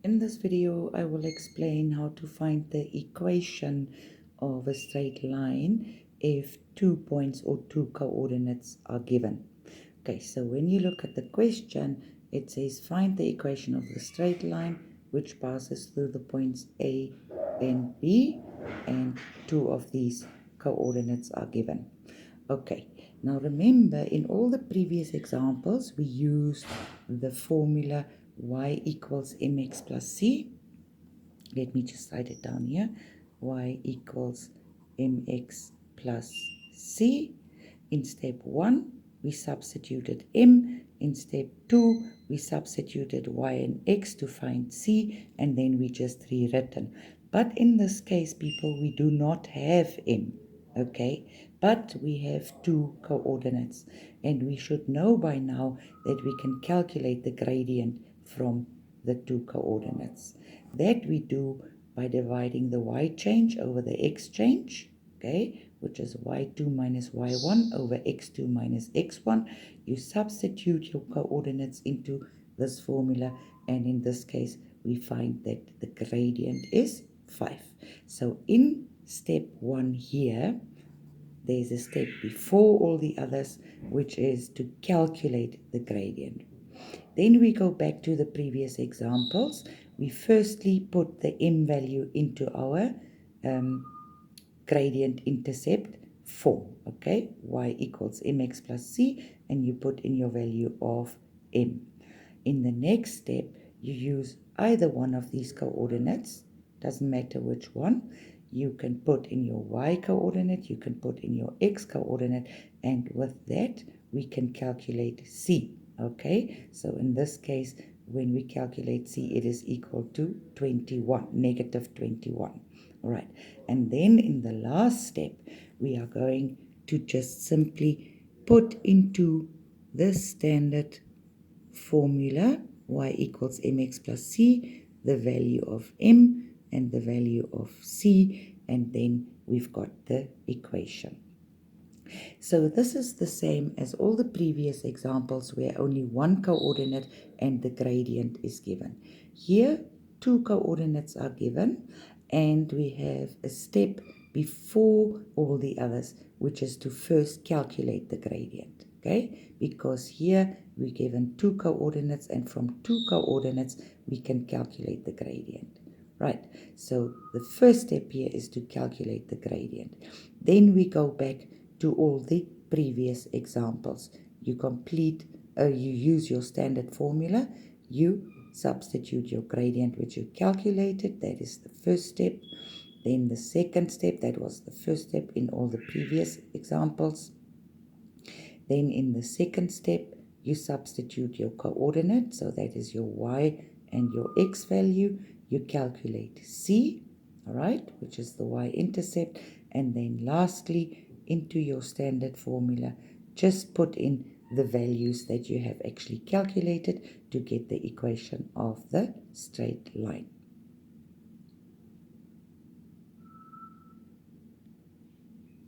In this video, I will explain how to find the equation of a straight line if 2 points or 2 coordinates are given. Okay, so when you look at the question, it says find the equation of the straight line which passes through the points A and B, and 2 of these coordinates are given. Okay, now remember, in all the previous examples, we used the formula y equals mx plus c. Let me just write it down here. Y equals mx plus c. In step 1, we substituted m. In step 2, we substituted y and x to find c, and then we just rewritten. But in this case, people, we do not have m. Okay, but we have 2 coordinates, and we should know by now that we can calculate the gradient from the 2 coordinates. That we do by dividing the y change over the x change, okay, which is y2 minus y1 over x2 minus x1. You substitute your coordinates into this formula, and in this case, we find that the gradient is 5. So in step 1 here, there's a step before all the others, which is to calculate the gradient. Then we go back to the previous examples. We firstly put the m value into our gradient intercept form, okay? Y equals mx plus c, and you put in your value of m. In the next step, you use either one of these coordinates, doesn't matter which one. You can put in your y coordinate, you can put in your x coordinate, and with that, we can calculate c, okay? So in this case, when we calculate c, it is equal to 21, negative 21. All right, and then in the last step, we are going to just simply put into the standard formula y equals mx plus c, the value of m and the value of c, and then we've got the equation. So this is the same as all the previous examples where only one coordinate and the gradient is given. Here, 2 coordinates are given, and we have a step before all the others, which is to first calculate the gradient, okay? Because here we're given 2 coordinates, and from 2 coordinates we can calculate the gradient. Right, so the first step here is to calculate the gradient. Then we go back to all the previous examples. You use your standard formula, you substitute your gradient which you calculated, that is the first step. Then the second step, that was the first step in all the previous examples. Then in the second step, you substitute your coordinate, so that is your y and your x value. You calculate c, all right, which is the y-intercept, and then lastly, into your standard formula, just put in the values that you have actually calculated to get the equation of the straight line.